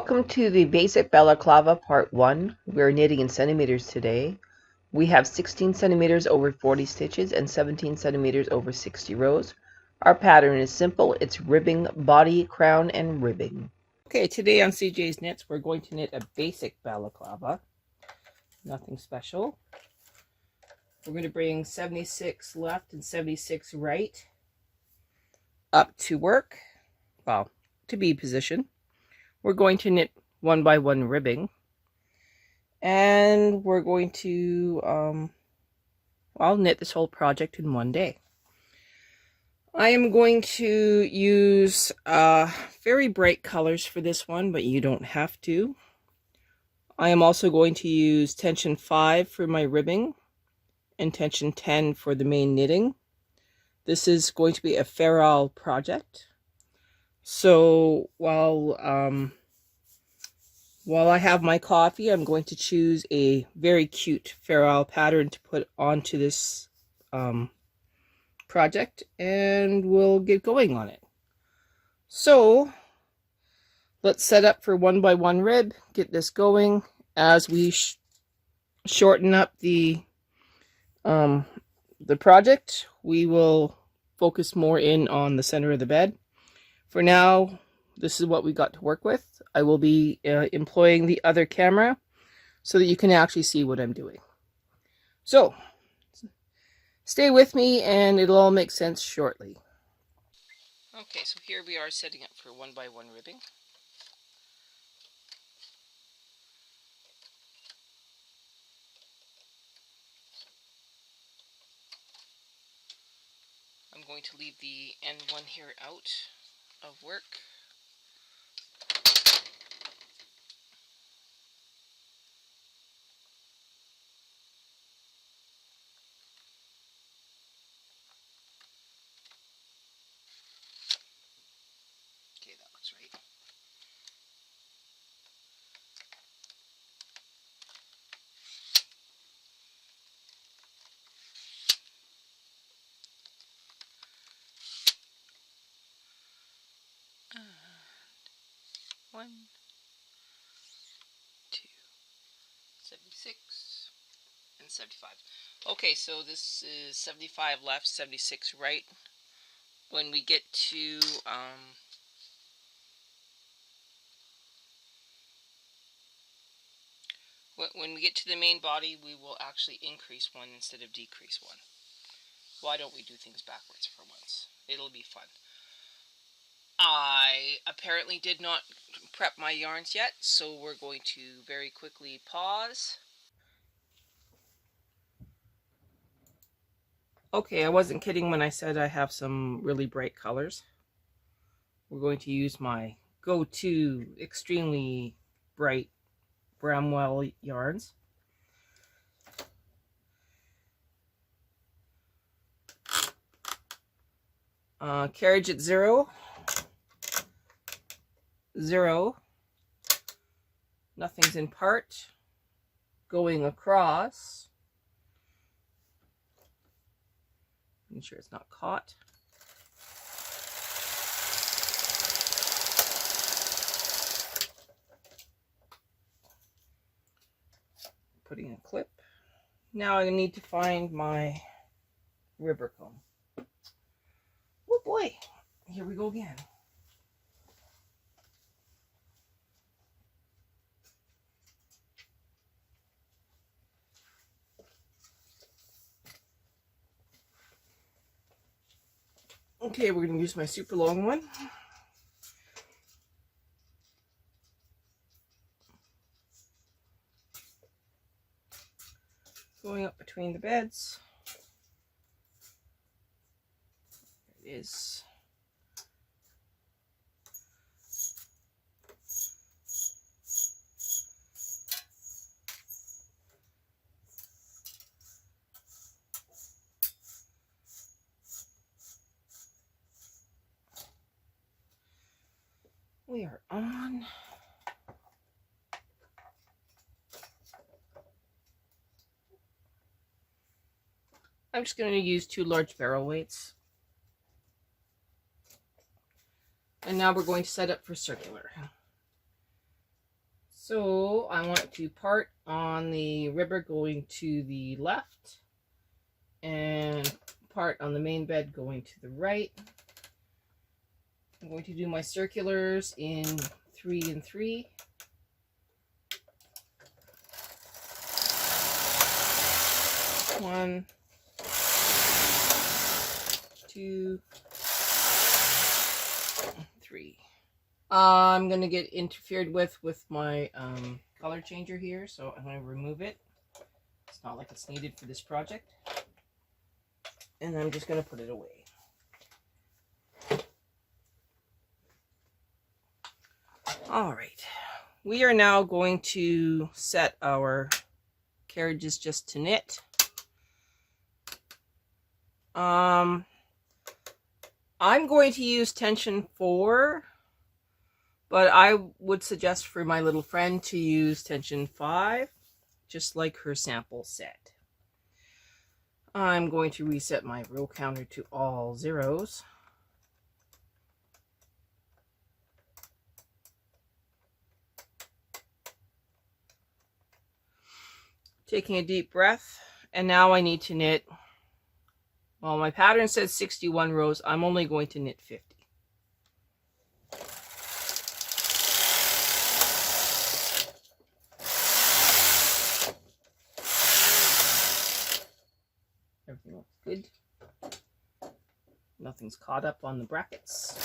Welcome to the basic balaclava part 1. We're knitting in centimeters today. We have 16 centimeters over 40 stitches and 17 centimeters over 60 rows. Our pattern is simple. It's ribbing, body, crown, and ribbing. Okay, today on CJ's Knits, we're going to knit a basic balaclava. Nothing special. We're going to bring 76 left and 76 right up to work, well, to B position. We're going to knit 1 by 1 ribbing, and we're going to knit this whole project in one day. I am going to use very bright colors for this one, but you don't have to. I am also going to use tension 5 for my ribbing and tension 10 for the main knitting. This is going to be a Fairisle project. So while I have my coffee, I'm going to choose a very cute Fairisle pattern to put onto this project, and we'll get going on it. So let's set up for 1 by 1 rib, get this going. As we shorten up the project, we will focus more in on the center of the bed. For now, this is what we got to work with. I will be employing the other camera so that you can actually see what I'm doing. So, stay with me and it'll all make sense shortly. Okay, so here we are setting up for 1 by 1 ribbing. I'm going to leave the end one here out of work. Okay, that looks right. And 1, 2, 76, and 75. Okay, so this is 75 left, 76 right. When we get to when we get to the main body, we will actually increase 1 instead of decrease 1. Why don't we do things backwards for once? It'll be fun. I apparently did not prep my yarns yet, so we're going to very quickly pause. Okay, I wasn't kidding when I said I have some really bright colors. We're going to use my go-to extremely bright Bramwell yarns. Carriage at 0, 0, nothing's in part, going across, making sure it's not caught. Putting a clip. Now I need to find my ribber comb. Oh boy, here we go again. Okay, we're going to use my super long one. Going up between the beds. There it is. We are on. I'm just going to use 2 large barrel weights. And now we're going to set up for circular. So I want to part on the ribber going to the left and part on the main bed going to the right. I'm going to do my circulars in 3 and 3. One, two, three. I'm going to get interfered with my color changer here, so I'm going to remove it. It's not like it's needed for this project. And I'm just going to put it away. All right. We are now going to set our carriages just to knit. I'm going to use tension 4, but I would suggest for my little friend to use tension 5, just like her sample set. I'm going to reset my row counter to all zeros. Taking a deep breath, and now I need to knit. Well, my pattern says 61 rows. I'm only going to knit 50. Everything looks good. Nothing's caught up on the brackets.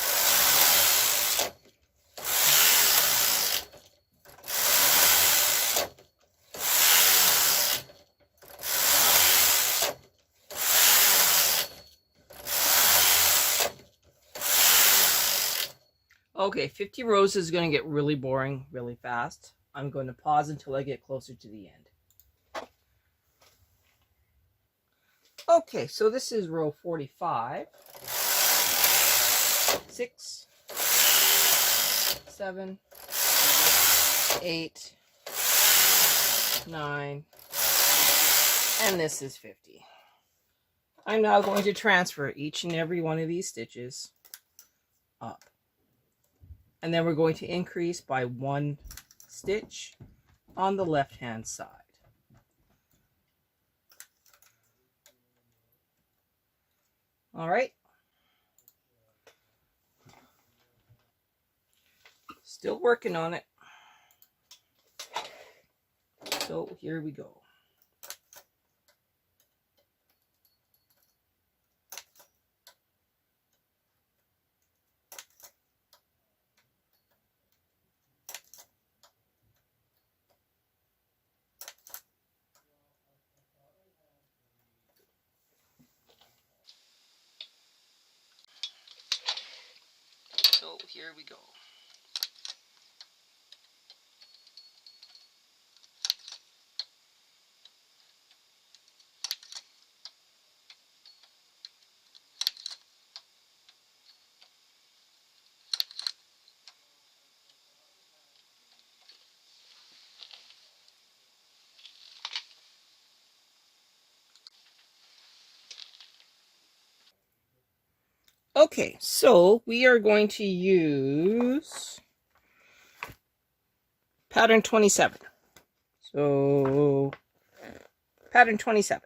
Okay, 50 rows is going to get really boring really fast. I'm going to pause until I get closer to the end. Okay, so this is row 45. 6, 7, 8, 9, and this is 50. I'm now going to transfer each and every one of these stitches up. And then we're going to increase by 1 stitch on the left hand side. All right. Still working on it. So here we go. So here we go. Okay, so we are going to use pattern 27. So pattern 27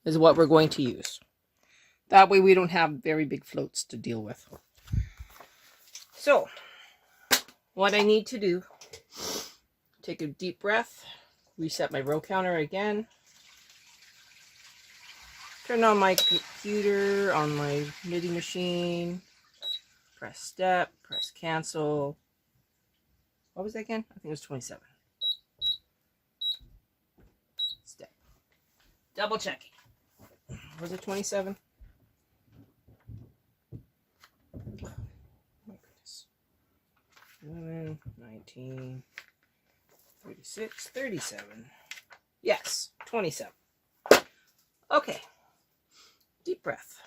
is what we're going to use. That way we don't have very big floats to deal with. So what I need to do, take a deep breath, reset my row counter again, turn on my computer, on my knitting machine, press step, press cancel. What was that again? I think it was 27. Step. Double checking. Was it 27? Oh my goodness. 11, 19, 36, 37. Yes, 27. Okay. Deep breath.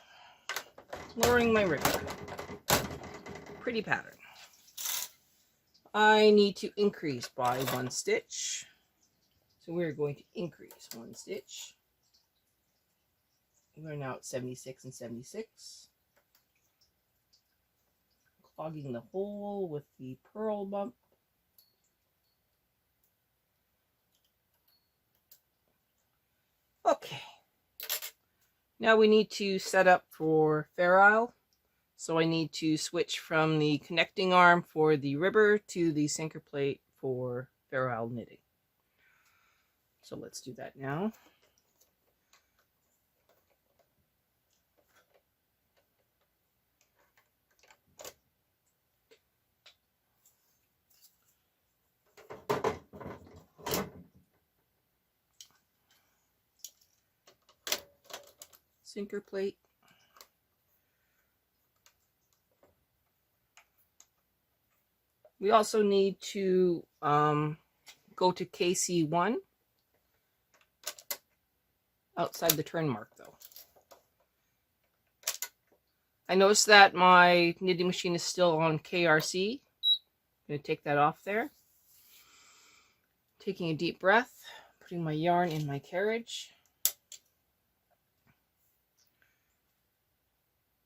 Lowering my ribbon. Pretty pattern. I need to increase by 1 stitch. So we're going to increase 1 stitch. We're now at 76 and 76. Clogging the hole with the purl bump. Okay, now we need to set up for Fairisle. So I need to switch from the connecting arm for the ribber to the sinker plate for Fairisle knitting. So let's do that now. Sinker plate. We also need to go to KC1 outside the turn mark though. I noticed that my knitting machine is still on KRC. I'm going to take that off there. Taking a deep breath, putting my yarn in my carriage.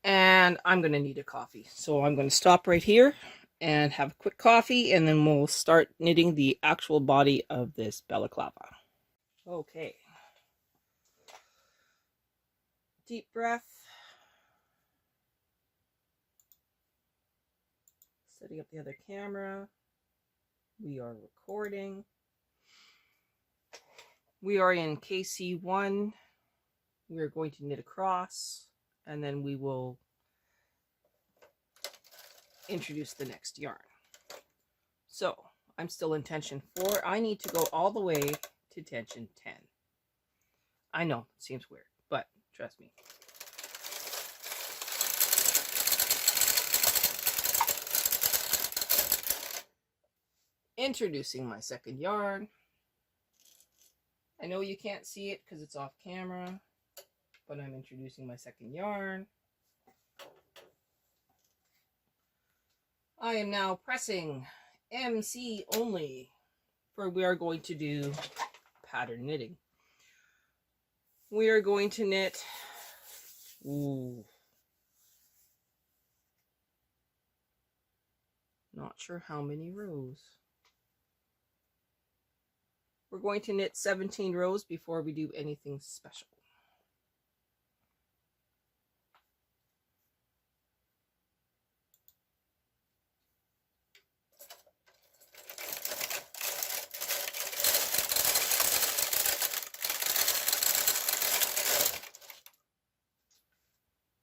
And I'm going to need a coffee. So I'm going to stop right here and have a quick coffee, and then we'll start knitting the actual body of this balaclava. Okay. Deep breath. Setting up the other camera. We are recording. We are in KC1. We are going to knit across, and then we will introduce the next yarn. So I'm still in tension 4. I need to go all the way to tension 10. I know, it seems weird, but trust me. Introducing my second yarn. I know you can't see it because it's off camera, but I'm introducing my second yarn. I am now pressing MC only, for we are going to do pattern knitting. We are going to knit, not sure how many rows. We're going to knit 17 rows before we do anything special.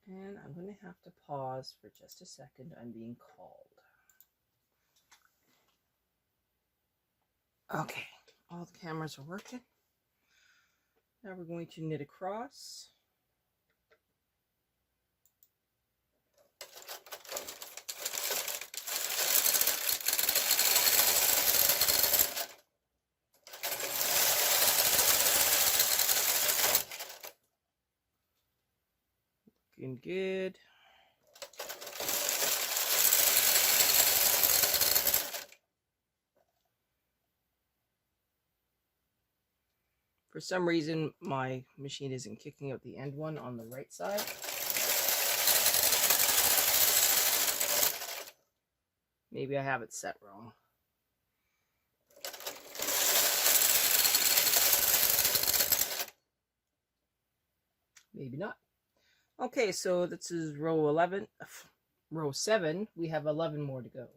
And I'm going to have to pause for just a second. I'm being called. Okay, all the cameras are working. Now we're going to knit across. Looking good. For some reason, my machine isn't kicking out the end one on the right side. Maybe I have it set wrong. Maybe not. Okay, so this is row 11, row 7. We have 11 more to go.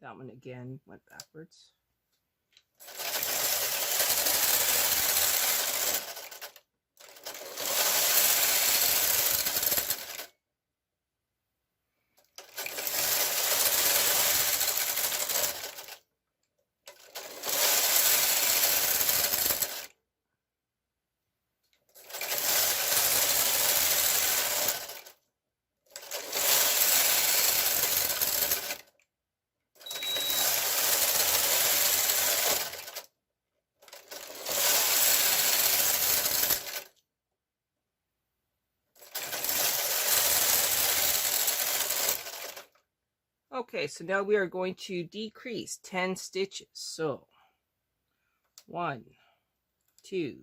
That one again went backwards. Okay, so now we are going to decrease 10 stitches. So 1, 2,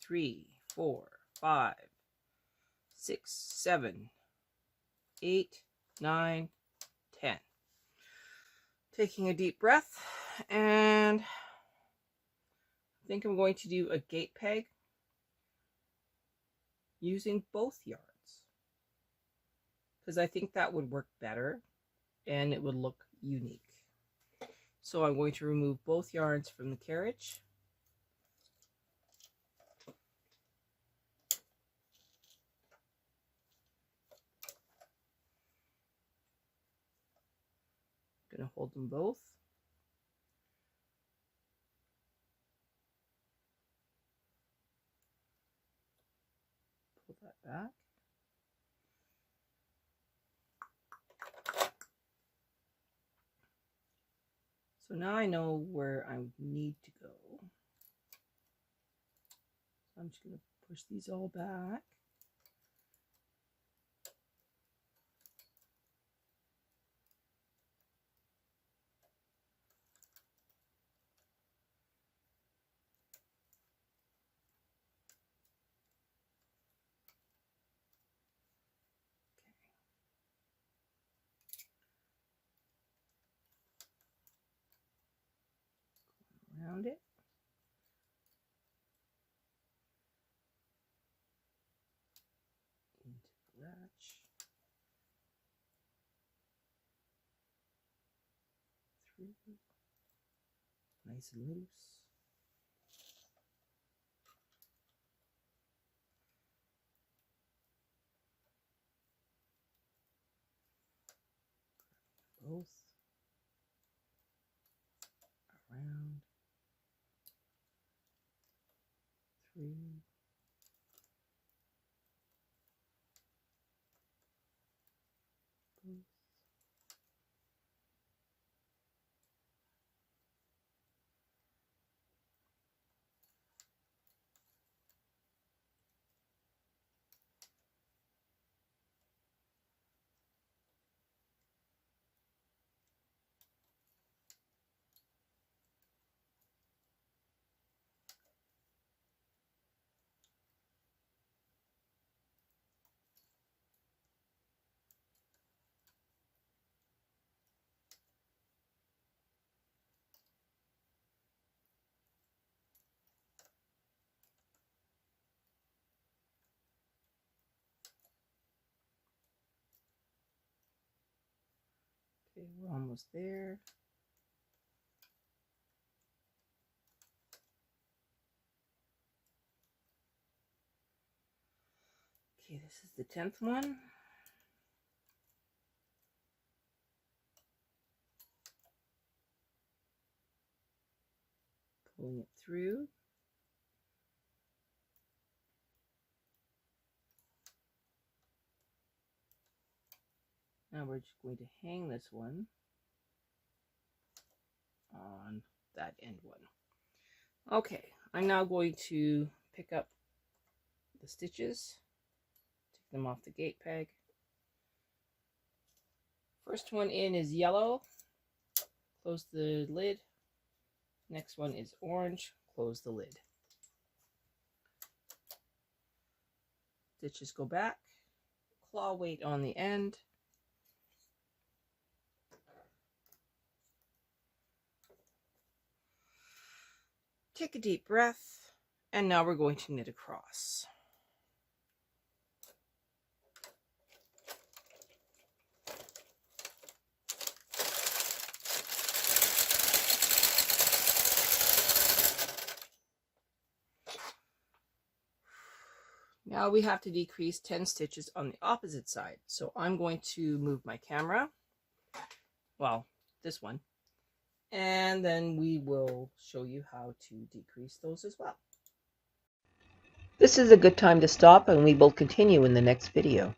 3, 4, 5, 6, 7, 8, 9, 10. Taking a deep breath, and I think I'm going to do a gate peg using both yarns because I think that would work better and it would look unique. So I'm going to remove both yarns from the carriage. I'm going to hold them both. Pull that back. So now I know where I need to go. So I'm just going to push these all back. Around it. Into the latch. Through. Nice and loose. Both. Around. Through. Both. Okay, we're almost there. Okay, this is the 10th one. Pulling it through. Now we're just going to hang this one on that end one. Okay, I'm now going to pick up the stitches, take them off the gate peg. First one in is yellow, close the lid. Next one is orange, close the lid. Stitches go back, claw weight on the end. Take a deep breath, and now we're going to knit across. Now we have to decrease 10 stitches on the opposite side. So I'm going to move my camera, well, this one, and then we will show you how to decrease those as well. This is a good time to stop, and we will continue in the next video.